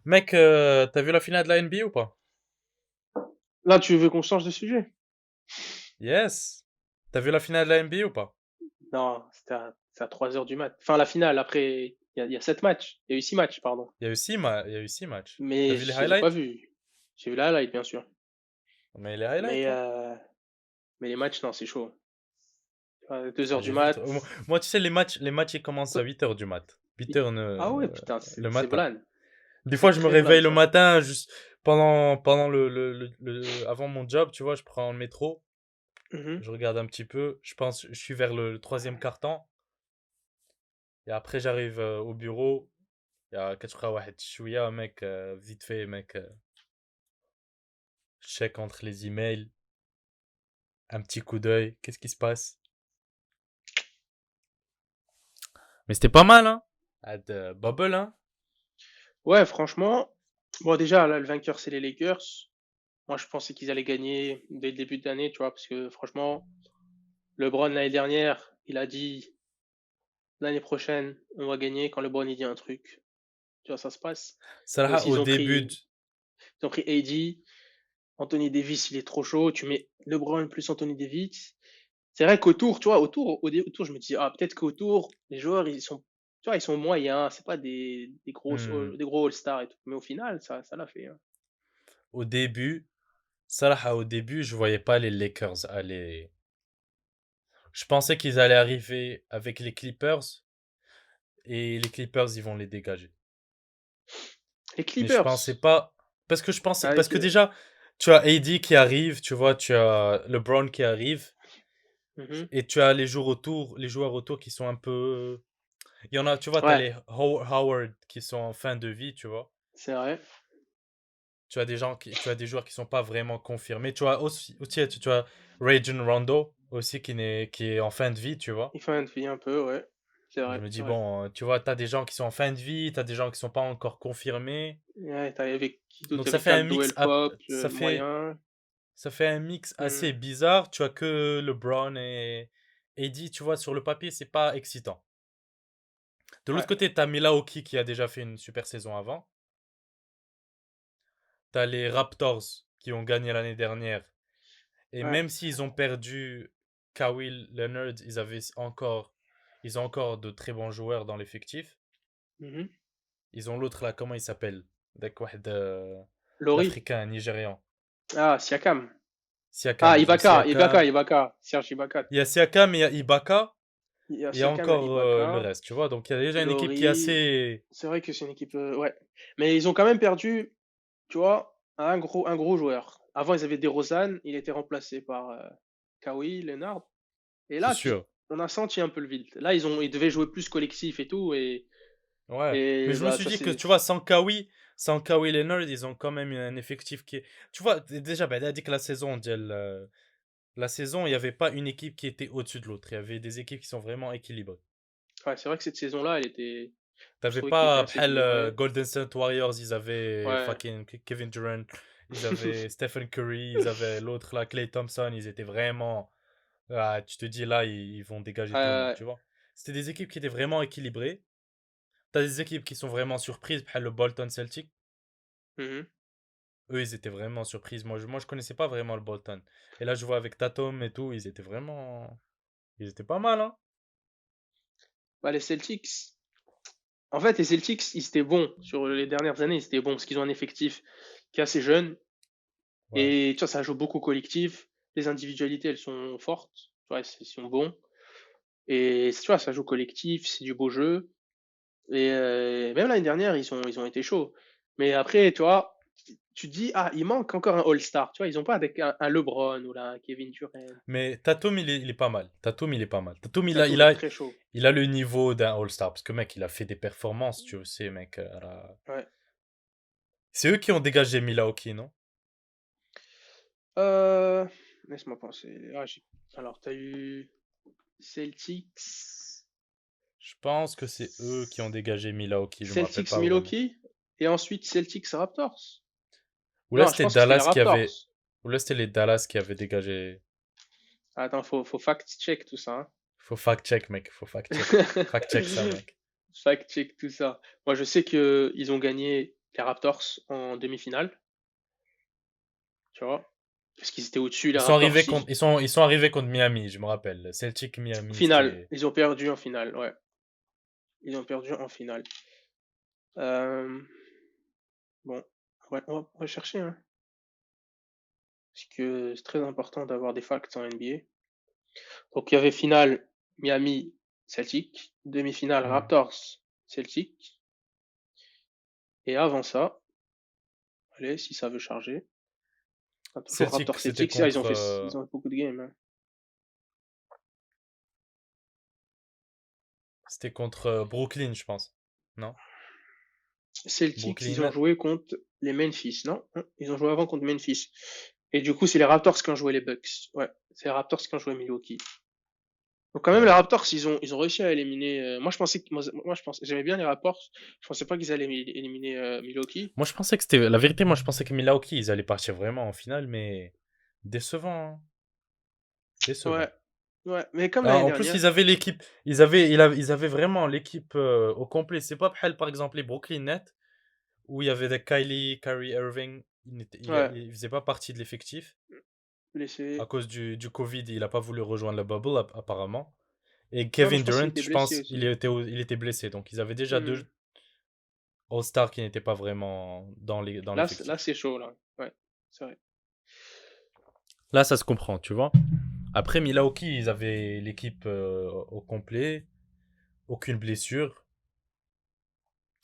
Mec, t'as vu la finale de la NBA ou pas? Là, tu veux qu'on change de sujet? Yes. T'as vu la finale de la NBA ou pas? Non, c'est à 3 heures du mat. Enfin, la finale, après, il y a 7 matchs. Il y a eu 6 matchs, pardon. Il y a eu six matchs. T'as Mais vu les je les ai pas highlights? vus. J'ai vu la highlight, bien sûr. Mais les highlights, Mais, toi? euh, mais les matchs, non, c'est chaud. 2 Ah, heures du j'ai vu. mat. Moi, tu sais, les matchs, ils commencent à 8 heures du mat. 8 heures Ah ouais, putain, le c'est matin. blan. Des fois, C'est je me très blan, réveille le ça. matin, juste pendant avant mon job, tu vois, je prends le métro, Mhm. je regarde un petit peu, je pense, je suis vers le troisième quart-temps, et après, j'arrive au bureau, il y a 4 chouïa, mec, vite fait, mec, je check entre les emails, un petit coup d'œil, qu'est-ce qui se passe? Mais c'était pas mal, hein? Ah, de bubble, hein? Ouais, franchement. Bon, déjà, là, le vainqueur, c'est les Lakers. Moi, je pensais qu'ils allaient gagner dès le début de l'année, tu vois, parce que franchement, LeBron, l'année dernière, il a dit l'année prochaine, on va gagner quand LeBron il dit un truc. Tu vois, ça se passe. Et Salah, aussi, au ils ont début, pris, ils ont pris AD. Anthony Davis, il est trop chaud. Tu mets LeBron plus Anthony Davis. C'est vrai qu'autour, tu vois, autour, je me dis, ah, peut-être qu'autour, les joueurs, tu vois, ils sont moyens. C'est pas hmm, des gros All-Stars et tout. Mais au final, ça l'a fait, hein. au début, Salah, au début, je voyais pas les Lakers aller. Je pensais qu'ils allaient arriver avec les Clippers et les Clippers, ils vont les dégager. Les Mais je pensais Clippers, pas. Parce que je pensais. Parce avec, que déjà, tu as AD qui arrive, tu vois, tu as LeBron qui arrive, mhm. et tu as les joueurs autour qui sont un peu. Il y en a, tu vois, tu as Ouais, les Howard qui sont en fin de vie, tu vois. c'est vrai. Tu as des joueurs qui sont pas vraiment confirmés. Tu as aussi tu as Rajon Rondo aussi qui est en fin de vie, tu vois. Il fait une fille un peu, ouais. C'est Je vrai, me c'est dis, vrai. bon, tu vois, tu as des gens qui sont en fin de vie, tu as des gens qui sont pas encore confirmés. Ouais, t'as avec qui d'autre? Donc Il y avait Caldwell Pop, ça fait, moyen. ça fait un mix Hmm. assez bizarre. Tu as que LeBron et AD, tu vois, sur le papier, c'est pas excitant. De l'autre Ouais, côté, tu as Milwaukee qui a déjà fait une super saison avant. Tu as les Raptors qui ont gagné l'année dernière. Et ouais. même s'ils ont perdu Kawhi Leonard, ils ont encore de très bons joueurs dans l'effectif. Mhm. Ils ont l'autre là, comment il s'appelle? Laurie. L'Africain, Nigérian. Ah, Siakam. Siakam, Ah, ils ont Siakam. Ibaka. Serge Ibaka. Il y a Siakam, il y a Ibaka, Il y a et il y a Siakam, il y a encore le Ibaka. reste, tu vois. Donc il y a déjà une équipe qui est Laurie. assez. C'est vrai que c'est une équipe. Ouais. Mais ils ont quand même perdu, tu vois, un gros joueur. Avant, ils avaient DeRozan. Il a été remplacé par Kawhi Leonard. Et C'est là, sûr. on a senti un peu le vide. Là, ils devaient jouer plus collectif et tout. Et, Ouais. Mais et je me bah, suis ça dit que, c'est. tu vois, sans Kawhi Leonard, ils ont quand même un effectif qui est. Tu vois, déjà, ben, dit que la saison, il n'y avait pas une équipe qui était au-dessus de l'autre. Il y avait des équipes qui sont vraiment équilibrées. Ouais, c'est vrai que cette saison-là, je T'avais trouvais qu'elle était pas assez bhel, équilibrée. Golden State Warriors, ils avaient Ouais. fucking Kevin Durant, ils avaient Stephen Curry, ils avaient l'autre là, Klay Thompson, ils étaient vraiment. Ah, tu te dis là, ils vont dégager tout le monde, Euh, tu vois. C'était des équipes qui étaient vraiment équilibrées. T'as des équipes qui sont vraiment surprises, bhel le Bolton Celtic. mhm. Eux, ils étaient vraiment surprises. Moi, je connaissais pas vraiment le Bolton. Et là, je vois avec Tatum et tout, ils étaient vraiment. Ils étaient pas mal, hein. Bah, les Celtics. En fait, les Celtics, ils étaient bons sur les dernières années. Ils étaient bons parce qu'ils ont un effectif qui est assez jeune. Ouais. Et tu vois, ça joue beaucoup collectif. Les individualités, elles sont fortes. Tu vois, ils sont bons. Et tu vois, ça joue collectif, c'est du beau jeu. Et même l'année dernière, ils ont été chauds. Mais après, tu vois, tu te dis, ah, il manque encore un All-Star. Tu vois, ils ont pas avec un LeBron ou là, un Kevin Durant. Mais Tatum, il est pas mal. Tatum, il est pas mal. Tatum, Tatum est très chaud. il a le niveau d'un All-Star. Parce que, mec, il a fait des performances, tu sais, mec. Ouais. C'est eux qui ont dégagé Milwaukee, non? Euh, Laisse-moi penser. Alors, t'as eu Celtics. Je pense que c'est eux qui ont dégagé Milwaukee. Je me rappelle Celtics pas vraiment. Milwaukee et ensuite Celtics Raptors. Ou là, Non, je c'était pense que c'était les Dallas qui avait. Raptors. Ou là, c'était les Dallas qui avaient dégagé. Attends, faut fact-check tout ça, Faut fact-check, mec. Faut fact-check. hein. Fact-check ça, mec. Fact-check tout ça. Moi, je sais que ils ont gagné. les Raptors en demi-finale, tu vois. Parce qu'ils étaient au-dessus, les Raptors, Ils sont arrivés contre Miami, je me rappelle. Celtic Miami, finale. c'était. Ils ont perdu en finale, ouais. Ils ont perdu en finale. Euh, bon, ouais, on va chercher, hein. Parce que c'est très important d'avoir des facts en NBA. Donc il y avait finale Miami Celtic, demi-finale Hmm. Raptors Celtic, et avant ça, allez, si ça veut charger, toujours Celtic, Raptors c'était Celtic, ça contre. ils ont fait beaucoup de games, hein. C'était contre Brooklyn, je pense. Non? Celtics, Brooklyn ils ont Net. joué contre les Memphis, non? Ils ont joué avant contre Memphis. Et du coup, c'est les Raptors qui ont joué les Bucks. Ouais, c'est les Raptors qui ont joué Milwaukee. Donc quand même les Ouais. Raptors, ils ont réussi à éliminer. Moi je pensais que moi je pensais j'aimais bien les Raptors. Je pensais pas qu'ils allaient éliminer Milwaukee. Moi, je pensais que c'était. La vérité, moi, je pensais que Milwaukee, ils allaient partir vraiment en finale, mais. Décevant, hein. Ouais, Décevant. ouais. Mais comme Ah, l'année en plus, dernière. ils avaient l'équipe. Ils avaient vraiment l'équipe au complet. C'est pas par exemple les Brooklyn Nets, où il y avait des Kyrie Irving. Ouais, Il faisait pas partie de l'effectif. À blessé. cause du Covid, il a pas voulu rejoindre la bubble, apparemment. Et Non, mais Kevin je pense qu'il Durant, était je blessé pense, aussi. il était blessé. Donc, ils avaient déjà Hmm. deux All-Stars qui n'étaient pas vraiment dans Là l'effectif. c'est chaud là. Ouais, c'est vrai. Là, ça se comprend, tu vois. Après, Milwaukee, ils avaient l'équipe au complet, aucune blessure.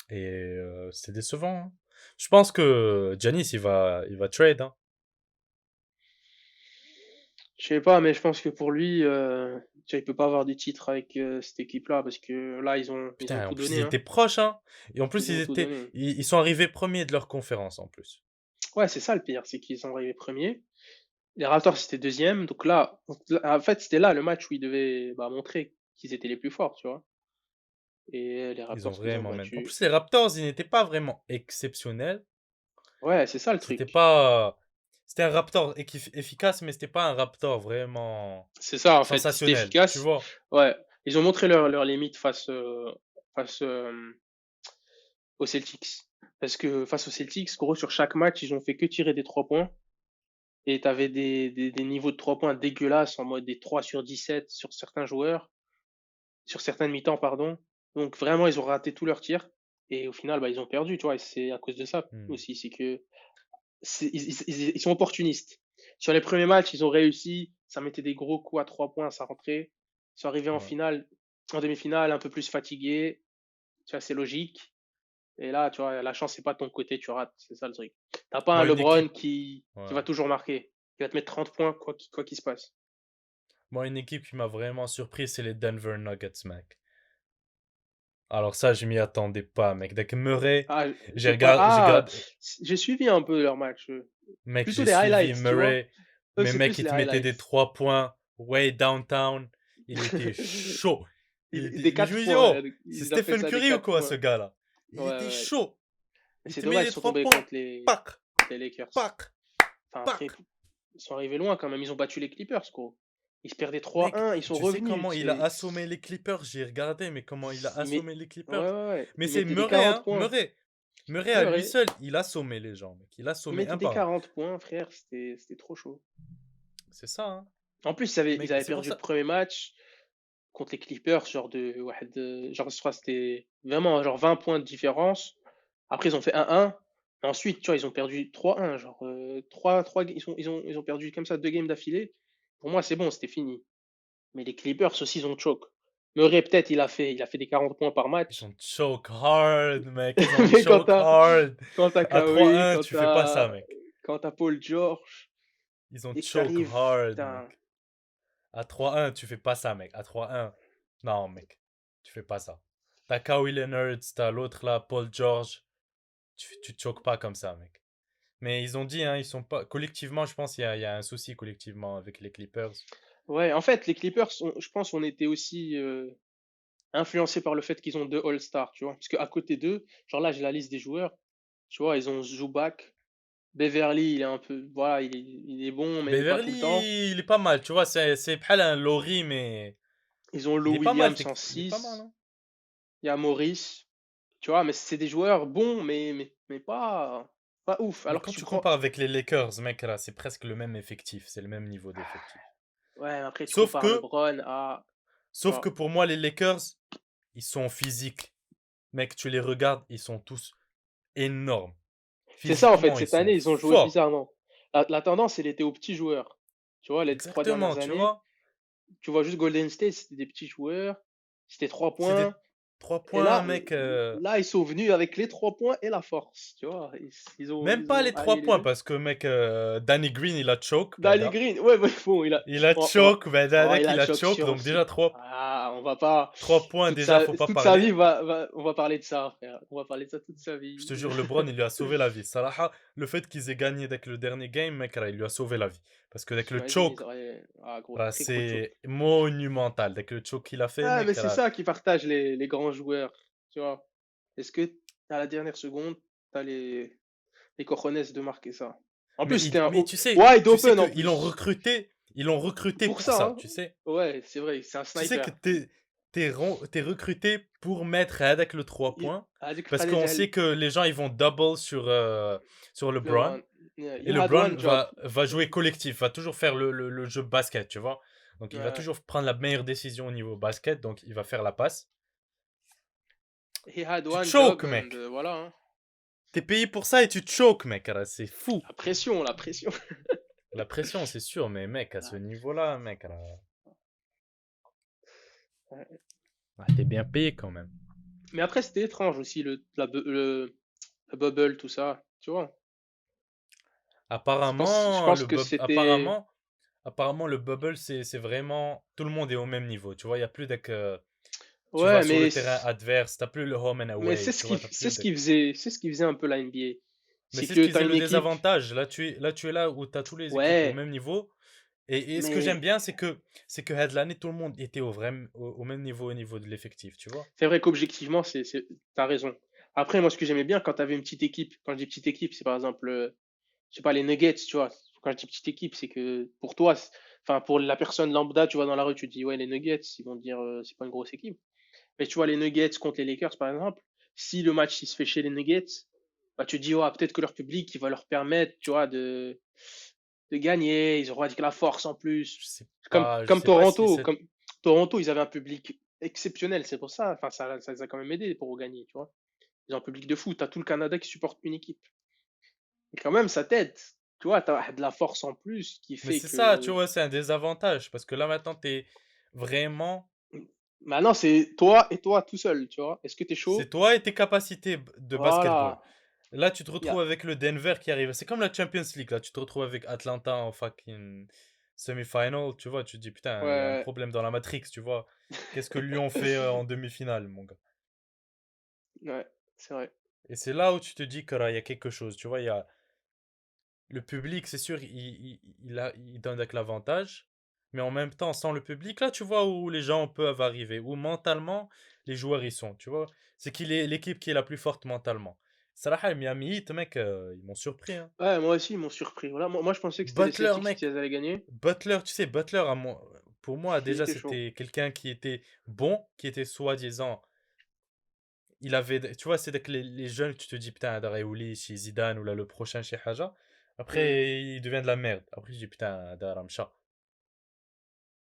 Et c'est décevant, hein. Je pense que Giannis, il va trade, hein. Je sais pas, mais je pense que pour lui, tu vois, il peut pas avoir du titre avec cette équipe-là parce que là ils ont Putain, en tout plus, donné, ils hein. étaient proches, hein. Et en plus, Ils ont tout donné. ils sont arrivés premiers de leur conférence, en plus. Ouais, c'est ça le pire, c'est qu'ils sont arrivés premiers. Les Raptors c'était deuxième, en fait c'était là le match où ils devaient bah, montrer qu'ils étaient les plus forts, tu vois. Et les Ils ont Raptors les ont vraiment même. En battus. plus, les Raptors, ils n'étaient pas vraiment exceptionnels. Ouais, c'est ça le C'était truc. pas. C'était un Raptor efficace, mais c'était pas un Raptor vraiment C'est ça en fait, c'était sensationnel, tu efficace. vois. Ouais, ils ont montré leurs limites face aux Celtics. Parce que face aux Celtics, gros, sur chaque match, ils ont fait que tirer des 3 points. Et tu avais des niveaux de 3 points dégueulasses en mode des 3 sur 17 sur certains joueurs, sur certaines mi-temps, pardon. Donc vraiment, ils ont raté tous leurs tirs. Et au final, bah, ils ont perdu, tu vois. Et c'est à cause de ça Hmm. aussi. C'est que ils sont opportunistes. Sur les premiers matchs, ils ont réussi. Ça mettait des gros coups à 3 points, ça rentrait. Ils sont arrivés en Ouais. finale, en demi-finale, un peu plus fatigués. Tu vois, c'est logique. Et là, tu vois, la chance, c'est pas de ton côté, tu rates. C'est ça le truc. T'as pas un Moi, une LeBron équipe. qui Ouais. va toujours marquer, qui va te mettre 30 points, quoi qu'il se passe. Moi, une équipe qui m'a vraiment surpris, c'est les Denver Nuggets, mec. Alors ça, je m'y attendais pas, mec. Dès que Murray, Ah, j'ai pas. j'ai Ah, regardé, j'ai suivi un peu leur match. mec, Plutôt j'ai des suivi highlights, tu vois. Murray, Eux, mais c'est mec, plus il les te mettait des highlights. 3 points way downtown. Il était chaud. Des Mais je 4 me dis, points. oh, c'est Ils appellent Stephen ça des Curry ou 4 quoi, ce points. gars-là? Ouais, Il était ouais. chaud. Mais Il c'est te met dommage, ils des sont 3 tombés points. contre les, Pac, contre les Lakers. pac, Enfin, après, pac. ils sont arrivés loin quand même. Ils ont battu les Clippers, gros. Ils se perdaient Mec, 3-1, ils sont tu sais revenus. comment il a assommé les Clippers? J'ai regardé, mais comment il a assommé les Ouais, Clippers? ouais, ouais. Mais Ils c'est mettaient des Murray, 40 hein? points. Murray à lui Murray, seul, il assommait les gens, mec. Il ils assommait mettaient un des par un. 40 points, frère. C'était trop chaud. C'est ça, hein? En plus, ils Mec, avaient c'est pour perdu le ça. premier match contre les Clippers, genre, je crois que c'était vraiment genre 20 points de différence. Après, ils ont fait 1-1. Ensuite, tu vois, ils ont perdu 3-1. Genre, 3, ils ont perdu comme ça 2 games d'affilée. Pour moi, c'est bon, c'était fini. Mais les Clippers aussi, ils ont choke. Murray, peut-être, il a fait des 40 points par Ils match. ont choke hard, mec. Ils ont Mais choke hard. quand t'as À Kawhi, 3-1, tu fais pas ça, mec. quand t'as Paul George, Ils ont et que choke t'arrives, hard, putain, mec. À 3-1, tu fais pas ça, mec. À 3-1. Non, mec. Tu fais pas ça. T'as Kawhi Leonard, t'as l'autre là, Paul George. Tu te choques pas comme ça, mec. Mais ils ont dit, hein, ils sont pas. Collectivement, je pense il y a un souci collectivement avec les Clippers. ouais, en fait, les Clippers, je pense, on était aussi influencés par le fait qu'ils ont 2 All-Stars, tu vois. Parce qu'à côté d'eux, genre là, j'ai la liste des joueurs, tu vois, ils ont Zubac, Beverly, il est un peu, voilà, il est bon, mais pas tout le temps. Beverly, il est pas mal, tu vois, c'est pas un Laurie, mais Ils ont il Lou est pas mal, Williams en il est pas mal, 6, hein. il y a Maurice, Tu vois, mais c'est des joueurs bons, mais pas ouf. Mais Alors que quand tu tu prends. compares avec les Lakers, mec, là, c'est presque le même effectif, c'est le même niveau d'effectif. Ouais, mais après, tu Sauf compares que, LeBron à. Tu sauf vois. que pour moi, les Lakers, ils sont physiques. Mec, tu les regardes, ils sont tous énormes. C'est ça, en fait, Physiquement, ils cette sont année, ils ont joué forts. bizarrement. La tendance, elle était aux petits joueurs. Tu vois, les 3 dernières Exactement, tu années, vois. tu vois juste Golden State, c'était des petits joueurs, c'était 3 points. C'était 3 points, Et mec. là, ils sont venus avec les 3 points et la force. Tu vois, Même ils pas ont les allié trois les points, deux. parce que, mec, Danny Green, il a choke, Danny bada. Green, ouais, mais bon, Il a on va- choke, bada, oh, mec, il a il a choc choke. sur. Donc, déjà, On va pas. 3 points, déjà, faut pas Toute sa vie, parler. on va parler de ça, frère. On va parler de ça toute sa Je vie. te jure, LeBron, il lui a sauvé la vie. Salah, le fait qu'ils aient gagné avec le dernier game, mec, là, il lui a sauvé la vie. Parce que avec le T'imagines, choke, ils auraient. Ah, gros, là, très gros choc. c'est monumental. Avec le choke qu'il a fait, Ah, mais mec, c'est là. ça qui partage les grands joueurs. Tu vois. Est-ce que, à la dernière seconde, t'as les cojones de marquer ça? En plus, c'était un Mais tu sais, wide tu sais open en qu'ils plus. l'ont recruté Pour pour ça, ça, hein. tu sais. Ouais, c'est vrai, c'est un Tu sais que sniper. t'es recruté pour mettre avec le 3 points. هذيك Parce القضية qu'on ديال sait que les gens, ils vont double sur LeBron. LeBron. Yeah, Et you had LeBron one job. va jouer collectif, va toujours faire le jeu basket, tu vois. Donc, il va Ouais. toujours prendre la meilleure décision au niveau basket. Donc, il va faire la passe. He had Tu one choke, job and mec. voilà, hein. T'es payé pour ça et tu choke, mec. Alors, c'est fou. La pression, la pression. La pression, c'est sûr, mais mec, à ce niveau-là, mec, Ouais. t'es bien payé quand même. Mais après, c'était étrange aussi, le bubble, tout ça. Tu vois. Je Apparemment, pense que c'était. apparemment, le bubble, c'est vraiment. Tout le monde est au même niveau. Tu vois, il n'y a plus de. Tu vas Ouais, sur le terrain adverse, t'as plus le home and mais away. Tu vois, t'as plus de. c'est ce qui faisait un peu la NBA. Mais C'est c'est ce que qui t'as faisait une le équipe. désavantage. Là, tu es là où tu as toutes les équipes au Ouais, même niveau. Et ce que j'aime mais bien, c'est que cette année, tout le monde était au même niveau au niveau de l'effectif, tu vois. c'est vrai qu'objectivement, t'as raison. Après, moi, ce que j'aimais bien quand t'avais une petite équipe, quand je dis petite équipe, c'est par exemple, je sais pas, les Nuggets, tu vois. Quand je dis petite équipe, c'est que pour toi, enfin, pour la personne lambda, tu vois, dans la rue, tu te dis, ouais, les Nuggets, ils vont te dire, c'est pas une grosse équipe. Mais tu vois, les Nuggets contre les Lakers, par exemple, si le match, il se fait chez les Nuggets, bah, tu te dis, ouais, peut-être que leur public, il va leur permettre, tu vois, de gagner. Ils auront avec la force en plus. Je Comme sais pas si c'est. Toronto, ils avaient un public exceptionnel, c'est pour ça. Enfin, ça les a quand même aidé pour gagner, tu vois. Ils ont un public de fou. T'as tout le Canada qui supporte une équipe. Et quand même, ça t'aide. Tu vois, t'as de la force en plus qui Mais fait c'est ça, tu que vois, c'est un désavantage. Parce que là, maintenant, t'es vraiment. maintenant, c'est toi et toi tout seul, tu vois. Est-ce que t'es C'est chaud? toi et tes capacités de basketball. Voilà. Là, tu te Y a- retrouves avec le Denver qui arrive. C'est comme la Champions League. Là, tu te retrouves avec Atlanta en fucking semi-final. Tu vois, tu te dis, putain, il y a un Ouais. problème dans la Matrix, tu vois. Qu'est-ce que Lyon fait en demi-finale, mon gars? Ouais, c'est vrai. Et c'est là où tu te dis qu'il y a quelque chose. Tu vois, il y a le public, c'est sûr, il donne avec l'avantage. Mais en même temps, sans le public, là, tu vois où les gens peuvent arriver. Où mentalement, les joueurs y sont. Tu vois, c'est qu'il est l'équipe qui est la plus forte mentalement. Salah, Miami Heat, mec, ils m'ont surpris, hein. Ouais, moi aussi, ils m'ont surpris. Voilà, moi, je pensais que c'était les Butler, Celtics qui mec. allaient gagner. Butler, tu sais, Butler, pour moi, Il déjà, était chaud. c'était quelqu'un qui était bon, qui était soi-disant. Il avait, tu vois, c'est que les jeunes, tu te dis, putain, Daraouli chez Zidane ou là, le prochain chez Haja. Hmm. Après, il devient de la merde. Après, je dis, putain, Daramcha.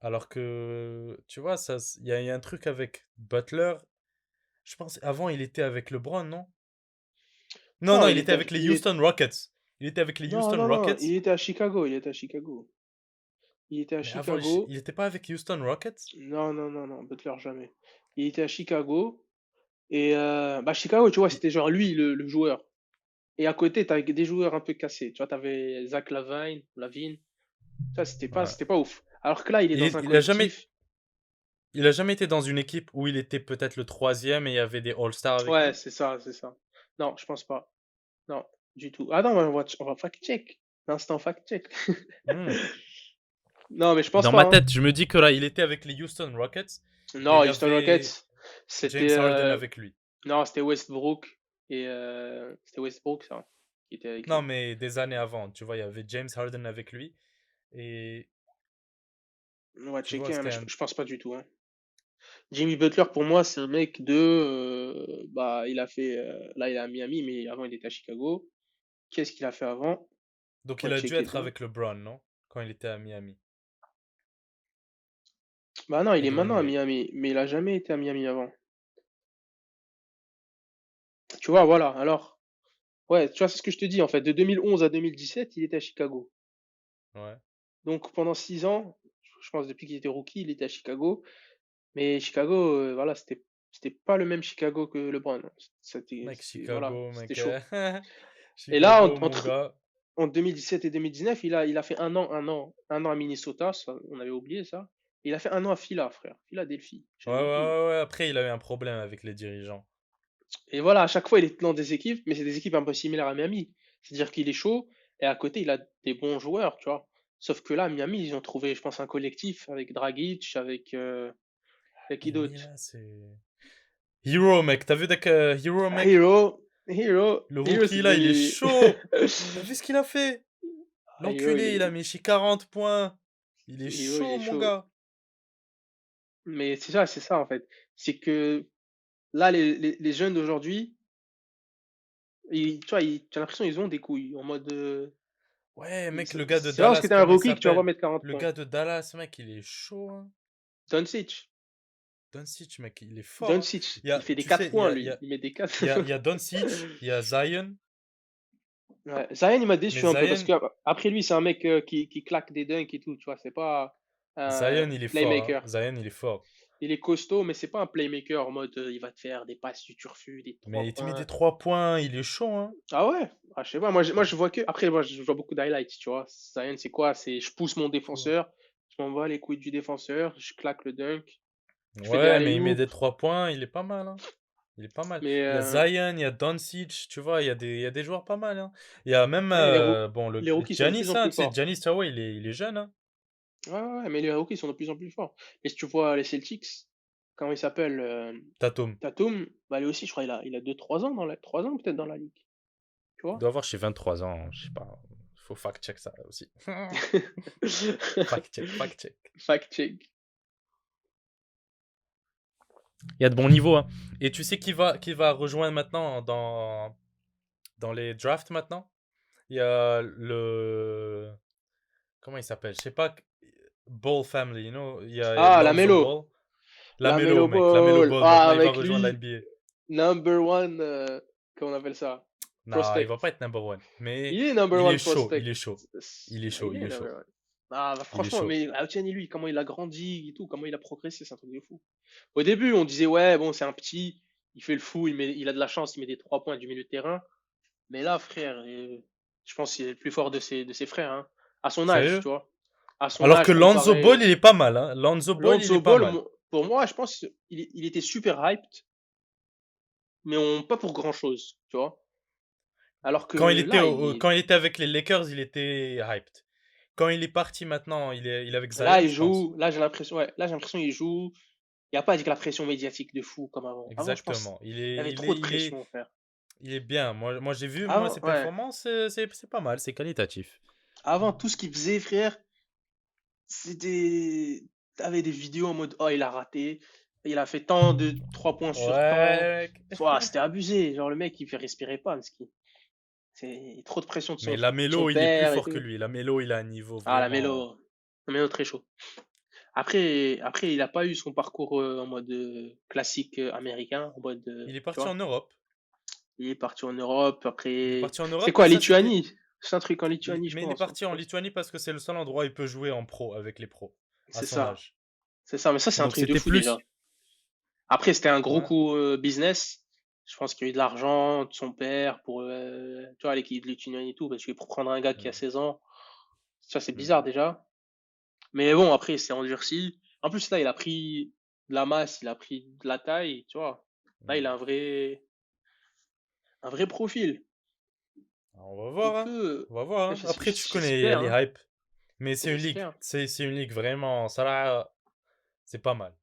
Alors que, tu vois, il y a un truc avec Butler. Je pense, avant, il était avec LeBron, non? Non, Non, non, il était avec les Houston Rockets. Il était avec les non, Houston non, non, Rockets. il était à Chicago. Il était à Mais avant, Chicago. il n'était pas avec Houston Rockets? Non, non, non, non, Butler jamais. Il était à Chicago. Et bah, Chicago, tu vois, Il- c'était genre lui le joueur. Et à côté, t'avais des joueurs un peu cassés. Tu vois, t'avais Zach Lavine. Ça, ouais. c'était pas ouf. Alors que là, il est dans un Il a jamais, collectif. il a jamais été dans une équipe où il était peut-être le troisième et il y avait des All-Stars avec Ouais, lui? c'est ça, c'est ça. Non, je pense pas. Non, du tout. Ah non, on va fact-check. L'instant fact-check. Hmm. Non, mais je pense Dans pas, ma hein. tête, je me dis que là, il était avec les Houston Rockets et Non, il y Houston avait Rockets, James c'était Harden avec lui. non, c'était Westbrook et c'était Westbrook ça qui était avec Non, lui. mais des années avant, tu vois, il y avait James Harden avec lui et On va tu vois, checker, hein, mais c'était un. je pense pas du tout, hein. Jimmy Butler, pour moi, c'est un mec bah, il a fait, là, il est à Miami, mais avant, il était à Chicago. Qu'est-ce qu'il a fait avant? Donc On il va a dû checker être bien. avec LeBron, non? Quand il était à Miami Bah non, il et est Dwayne maintenant à Wade. Miami, mais il a jamais été à Miami avant. Tu vois, voilà. Alors, ouais, tu vois, c'est ce que je te dis, en fait. De 2011 à 2017, il était à Chicago. Ouais. Donc, pendant 6 ans, je pense, depuis qu'il était rookie, il était à Chicago. Mais Chicago, voilà, c'était pas le même Chicago que LeBron. Mec, Voilà, Chicago, c'était mec. chaud. Et là, Chicago, mon gars. en 2017 et 2019, il a fait un an à Minnesota, ça, on avait oublié ça. Il a fait un an à Phila, frère. Philadelphie, Ouais, j'avais ouais, oublié. ouais, ouais. Après, il a eu un problème avec les dirigeants. Et voilà, à chaque fois, il est dans des équipes, mais c'est des équipes un peu similaires à Miami. C'est-à-dire qu'il est chaud, et à côté, il a des bons joueurs, tu vois. Sauf que là, à Miami, ils ont trouvé, je pense, un collectif avec Dragic, avec qui Miami, d'autre? là, c'est. Hero, mec. T'as vu Hero, mec? Le Hero, c'est rookie, là, il est devenu. chaud. T'as vu ce qu'il a fait? Hero, L'enculé, il a mis 40 points. Il est Il chaud, est mon chaud. gars. Mais c'est ça, en fait. C'est que là, les jeunes d'aujourd'hui, tu vois, j'ai l'impression qu'ils ont des couilles. En mode. Ouais, mec, le gars de C'est pas parce que Dallas, t'es un comment il rookie que tu vas pas s'appelle? mettre 40 Le points. gars de Dallas, mec, il est chaud, hein. Doncic. Doncic, mec, il est fort, hein. Doncic, Il y il a, fait des tu 4 sais, points, lui. Il met des 4. il y a Doncic, il y a Zion. Ouais. Zion, il m'a Mais déçu un peu parce Zion, que après lui, c'est un mec qui claque des dunks et tout, tu vois. C'est pas un Zion, il est fort, hein. playmaker. Zion, il est fort. Il est costaud, mais c'est pas un playmaker en mode il va te faire des passes du turfu, des Mais 3 il te met des points. 3 points, il est chaud, hein. Ah ouais? Ah, je sais pas. Moi, je vois que. Après, moi, je vois beaucoup d'highlights, tu vois. Zion, c'est quoi? C'est je pousse mon Chaud. défenseur, je m'envoie les couilles du défenseur, je claque le dunk, je fais des Ouais, mais il met alley-oop. des 3 points, il est pas mal, hein. Il est pas mal. Mais Il y a Zion, il y a Doncic, tu vois, il y a des joueurs pas mal, hein. Il y a même, ouais, bon, les rookies sont de Giannis, plus en hein, plus tu sais, forts. Giannis, ah ouais, il est jeune, hein. Ouais, ouais, ouais, mais les rookies sont de plus en plus forts. Et si tu vois les Celtics, comment il s'appelle Tatum. Tatum, bah lui aussi, je crois, il a 2-3 ans 3 ans peut-être dans la ligue. Tu Il vois? doit avoir chez 23 ans, je sais pas. Faut fact-check ça aussi. Fact-check, fact-check. Fact check. Il y a de bons niveaux, hein. Et tu sais qui va rejoindre maintenant dans les drafts maintenant? Il y a le... Comment il s'appelle? Je sais pas. Ball Family, you know? Il y a Ah, Lonzo Lamelo. Ball. Lamelo, Lamelo mec. Lamelo Ball. Ball, Ah, maintenant, il va avec rejoindre la lui, NBA. number one, comment on appelle ça? Non, il Prospect. va pas être number one. Mais Il est number il est one chaud, prospect. il est chaud. Il est chaud, Il il est est chaud. number one. Ah, bah, Il est franchement, chaud. mais tiens, lui, comment il a grandi et tout, comment il a progressé, c'est un truc de fou. Au début, on disait, ouais, bon, c'est un petit, il fait le fou, il a de la chance, il met des 3 points du milieu de terrain. Mais là, frère, je pense qu'il est le plus fort de ses frères, hein. À son âge, Sérieux? tu vois. À son Alors que âge, Lonzo Ball, comparé. il est pas mal, hein. Lonzo Ball, il est Lonzo pas Ball, mal. pour moi, je pense il était super hyped, mais pas pour grand-chose, tu vois. Alors Quand il que là, quand il était avec les Lakers, il était hyped. Quand il est parti maintenant, il est avec là, Zion, il je pense. joue. Là, j'ai l'impression, ouais, là, j'ai l'impression qu'il joue. Il n'y a pas avec la pression médiatique de fou comme avant. Avant, je pense, Exactement. il y avait trop de pression, frère. Il est bien. Moi j'ai vu, moi, Avant, ses ouais. performances, c'est pas mal, c'est qualitatif. Avant, tout ce qu'il faisait, frère, c'était. T'avais des vidéos en mode, oh, il a raté. Il a fait tant de 3 points sur temps. Ouais, mec. Ouah, c'était abusé. Genre, le mec, il fait respirer pas, parce qu'il c'est trop de pression de Mais son Lamelo, il est plus père et fort que tout. lui. Lamelo, il a un niveau Ah, vraiment. La Mélo très chaud. Après, il a pas eu son parcours en mode classique américain, en mode, Il est tu parti en vois. Europe. Il est parti en Europe. Il est Après, parti en c'était Europe, mais quoi, ça, c'était. Lituanie? C'est un truc en Lituanie, je Mais il est pense, un parti truc en comme ça. Lituanie parce que c'est le seul endroit où il peut jouer en pro avec les pros, à C'est son ça, âge. c'est ça. Mais ça, c'est un Donc truc de c'était fou déjà. plus. Après, c'était un gros Ouais. coup business. Je pense qu'il y a eu de l'argent de son père pour, tu vois, l'équipe de Lituanie et tout, parce que pour prendre un gars qui a Mm, 16 ans, ça c'est bizarre mm, déjà. Mais bon, après, il s'est endurci. En plus, là, il a pris de la masse, il a pris de la taille, tu vois. Là, il a mm. un vrai profil. Alors, on va Il voir, hein. peut, On va voir, hein. Après, tu connais j'espère, les hein, hype. Mais c'est une ligue. j'espère. C'est une ligue vraiment. Ça là, c'est pas mal.